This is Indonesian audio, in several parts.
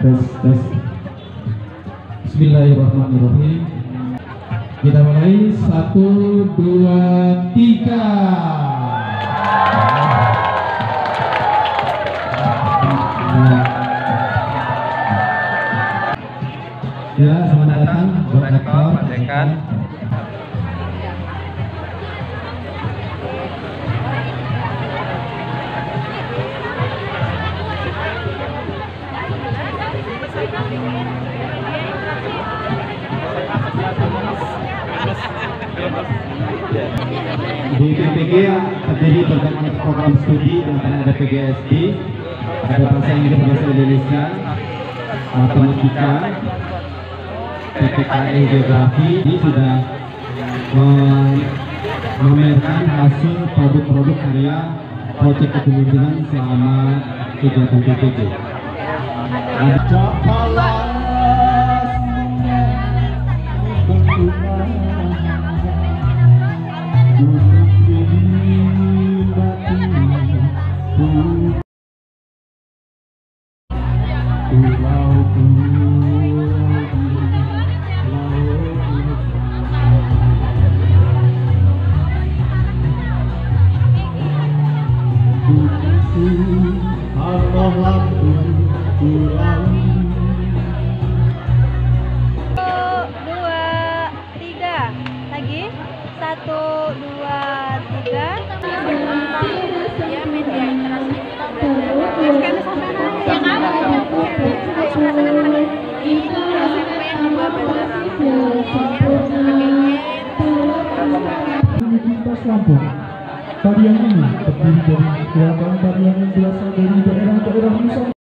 Tes. Bismillahirrahmanirrahim. Kita mulai 1, 2, 3. Ya, selamat datang buat rektor, Pak Dekan. Di PPG terjadi berbagai program studi dan ada PGSD, ada bahasa Inggris, bahasa Indonesia, matematika, PPKN geografi. Ini sudah memamerkan hasil produk-produk karya proyek kepemimpinan selama kegiatan PPG. Tarian ini terdiri dari gerakan tarian yang berasal dari daerah-daerah Nusantara.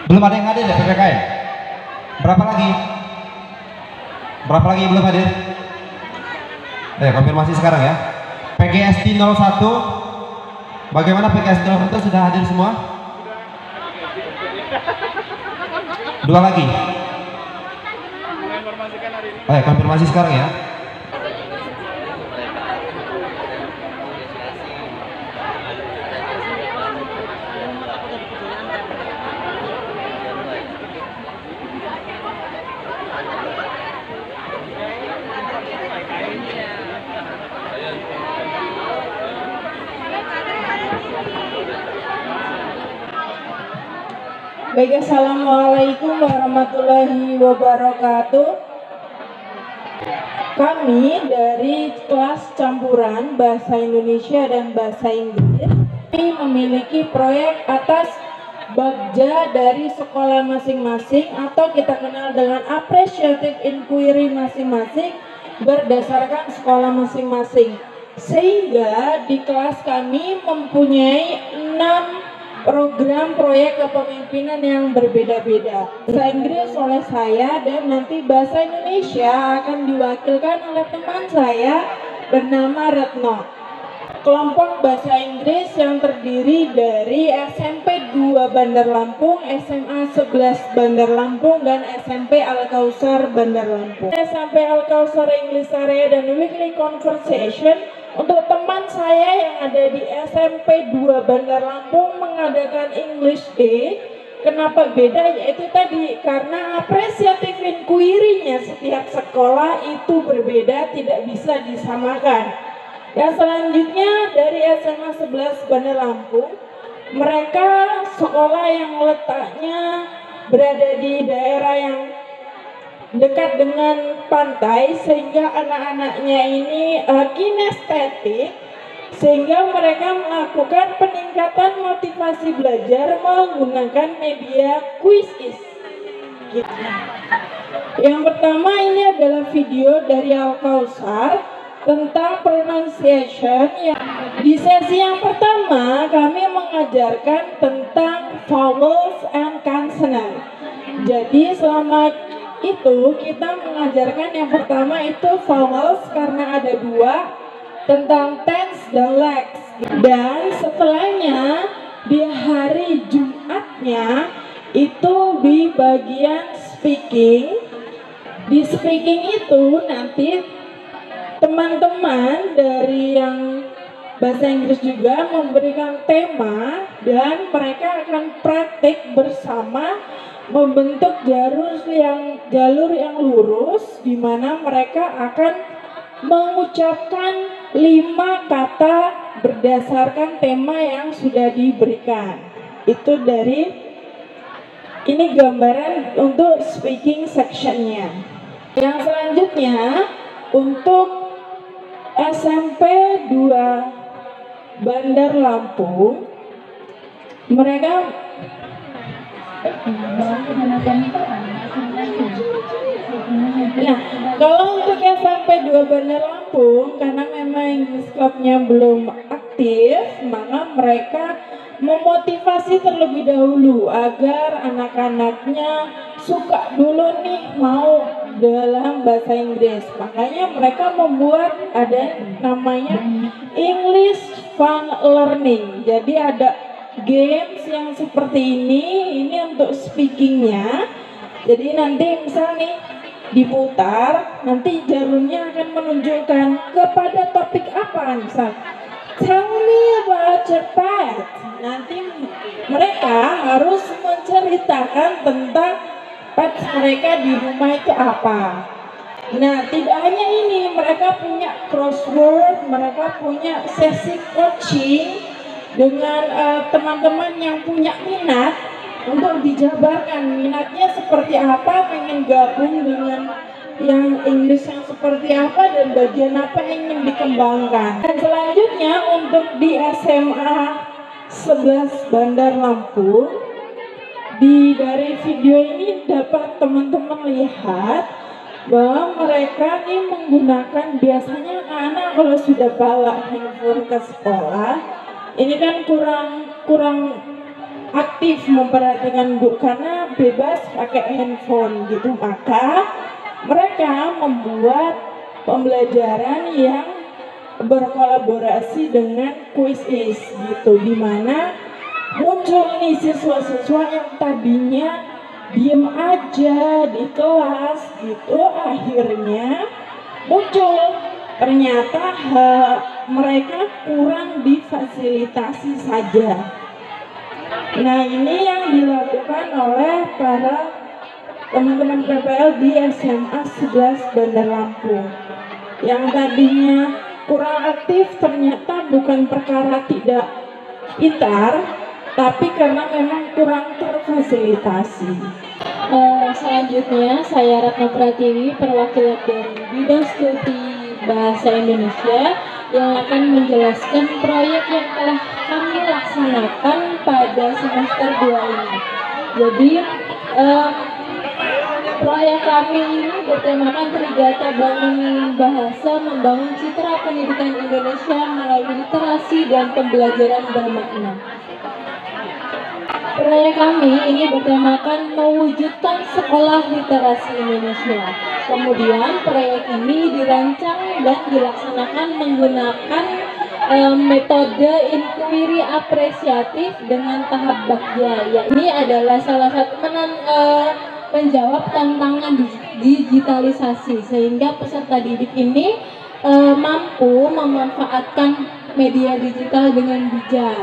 Belum ada yang hadir ya PPKN? Berapa lagi? Berapa lagi belum hadir? Konfirmasi sekarang ya. PGSD 01. Bagaimana PGSD 01 sudah hadir semua? Dua lagi. Konfirmasi sekarang ya. Baik, assalamualaikum warahmatullahi wabarakatuh. Kami dari kelas campuran bahasa Indonesia dan bahasa Inggris memiliki proyek atas bagja dari sekolah masing-masing atau kita kenal dengan appreciative inquiry masing-masing berdasarkan sekolah masing-masing. Sehingga di kelas kami mempunyai 6 program proyek kepemimpinan yang berbeda-beda. Bahasa Inggris oleh saya dan nanti bahasa Indonesia akan diwakilkan oleh teman saya bernama Retno. Kelompok bahasa Inggris yang terdiri dari SMP 2 Bandar Lampung, SMA 11 Bandar Lampung, dan SMP Al-Kausar Bandar Lampung. SMP Al-Kausar English Area dan Weekly Conversation untuk teman saya yang ada di SMP 2 Bandar Lampung mengadakan English Day. Kenapa beda? Yaitu tadi karena appreciative inquiry-nya setiap sekolah itu berbeda, tidak bisa disamakan. Yang selanjutnya dari SMA 11 Bandar Lampung, mereka sekolah yang letaknya berada di daerah yang dekat dengan pantai sehingga anak-anaknya ini kinestetik, sehingga mereka melakukan peningkatan motivasi belajar menggunakan media quiz. Yang pertama ini adalah video dari Al-Kausar tentang pronunciation. Di sesi yang pertama kami mengajarkan tentang vowels and consonant. Jadi selama itu kita mengajarkan yang pertama itu vowels karena ada 2, tentang tense dan lex. Dan setelahnya di hari Jumatnya itu di bagian speaking. Di speaking itu nanti teman-teman dari yang bahasa Inggris juga memberikan tema dan mereka akan praktik bersama membentuk jalur yang lurus, di mana mereka akan mengucapkan 5 kata berdasarkan tema yang sudah diberikan. Itu dari ini gambaran untuk speaking sectionnya. Yang selanjutnya untuk SMP 2 Bandar Lampung, mereka kalau untuk SMP 2 Bandar Lampung, karena memang English Club-nya belum aktif, maka mereka memotivasi terlebih dahulu agar anak-anaknya suka dulu nih mau dalam bahasa Inggris. Makanya mereka membuat ada namanya English Fun Learning. Jadi ada games yang seperti ini untuk speakingnya. Jadi nanti misal nih diputar, nanti jarumnya akan menunjukkan kepada topik apa. Misal tell me about your pet. Nanti mereka harus menceritakan tentang pet mereka di rumah itu apa. Nah, tidak hanya ini, mereka punya crossword, mereka punya sesi coaching dengan teman-teman yang punya minat untuk dijabarkan minatnya seperti apa, pengen gabung dengan yang Inggris yang seperti apa dan bagian apa yang ingin dikembangkan. Dan selanjutnya untuk di SMA 11 Bandar Lampung, dari video ini dapat teman-teman lihat bahwa mereka ini menggunakan, biasanya anak kalau sudah bawa handphone ke sekolah ini kan kurang aktif memperhatikan guru karena bebas pakai handphone gitu, maka mereka membuat pembelajaran yang berkolaborasi dengan quiz gitu, dimana muncul nih siswa-siswa yang tadinya diem aja di kelas gitu, akhirnya muncul ternyata mereka kurang difasilitasi saja. Nah, ini yang dilakukan oleh para teman-teman PPL di SMA 11 Bandar Lampung. Yang tadinya kurang aktif ternyata bukan perkara tidak pintar, tapi karena memang kurang terfasilitasi. Selanjutnya saya Ratna Pratiwi, perwakilan dari bidang studi bahasa Indonesia yang akan menjelaskan proyek yang telah kami laksanakan pada semester 2 ini. Jadi proyek kami ini bertemakan Trigata Bangun Bahasa Membangun Citra Pendidikan Indonesia melalui literasi dan pembelajaran bermakna. Proyek kami ini bertemakan mewujudkan sekolah literasi Indonesia. Kemudian proyek ini dirancang dan dilaksanakan menggunakan metode inquiry apresiatif dengan tahap bagja. Ya, ini adalah salah satu menjawab tantangan digitalisasi sehingga peserta didik ini mampu memanfaatkan media digital dengan bijak,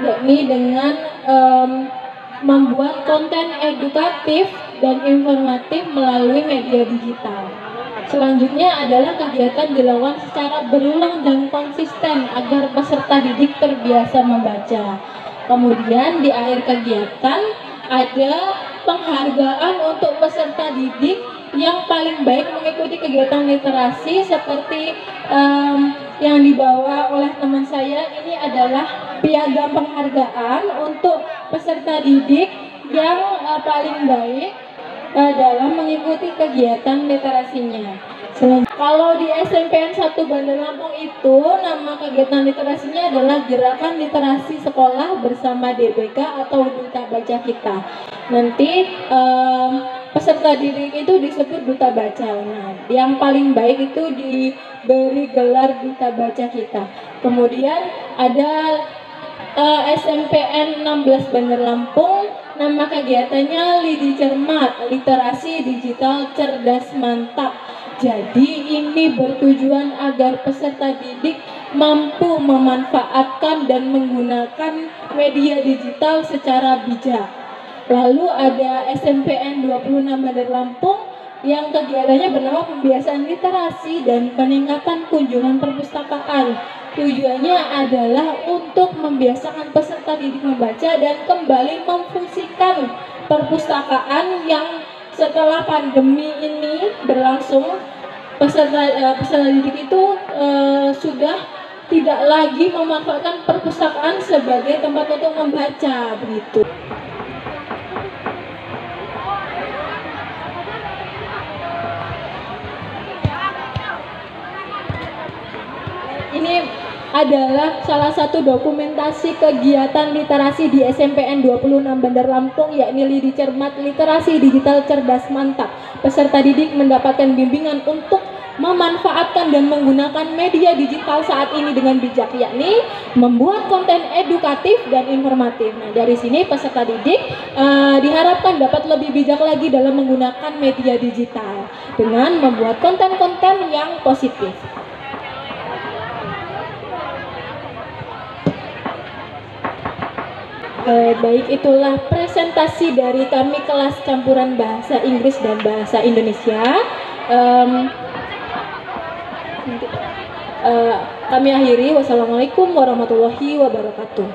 yakni dengan membuat konten edukatif dan informatif melalui media digital. Selanjutnya adalah kegiatan dilakukan secara berulang dan konsisten agar peserta didik terbiasa membaca. Kemudian di akhir kegiatan ada penghargaan untuk peserta didik yang paling baik mengikuti kegiatan literasi seperti yang dibawa oleh teman saya. Ini adalah piagam penghargaan untuk peserta didik yang paling baik dalam mengikuti kegiatan literasinya. Kalau di SMPN 1 Bandar Lampung itu nama kegiatan literasinya adalah Gerakan Literasi Sekolah Bersama DBK atau Duta Baca Kita. Nanti peserta didik itu disebut Duta Baca. Nah, yang paling baik itu diberi gelar Duta Baca Kita. Kemudian ada SMPN 16 Bandar Lampung, nama kegiatannya Lidi Cermat, Literasi Digital Cerdas Mantap. Jadi ini bertujuan agar peserta didik mampu memanfaatkan dan menggunakan media digital secara bijak. Lalu ada SMPN 26 Bandar Lampung yang kegiatannya bernama Pembiasaan Literasi dan Peningkatan Kunjungan Perpustakaan. Tujuannya adalah untuk membiasakan peserta didik membaca dan kembali memfungsikan perpustakaan yang setelah pandemi ini berlangsung, peserta didik itu sudah tidak lagi memanfaatkan perpustakaan sebagai tempat untuk membaca, begitu. Ini adalah salah satu dokumentasi kegiatan literasi di SMPN 26 Bandar Lampung, yakni Lidi Cermat, Literasi Digital Cerdas Mantap. Peserta didik mendapatkan bimbingan untuk memanfaatkan dan menggunakan media digital saat ini dengan bijak, yakni membuat konten edukatif dan informatif. Nah, dari sini peserta didik diharapkan dapat lebih bijak lagi dalam menggunakan media digital dengan membuat konten-konten yang positif. Baik, itulah presentasi dari kami kelas campuran bahasa Inggris dan bahasa Indonesia. Kami akhiri. Wassalamualaikum warahmatullahi wabarakatuh.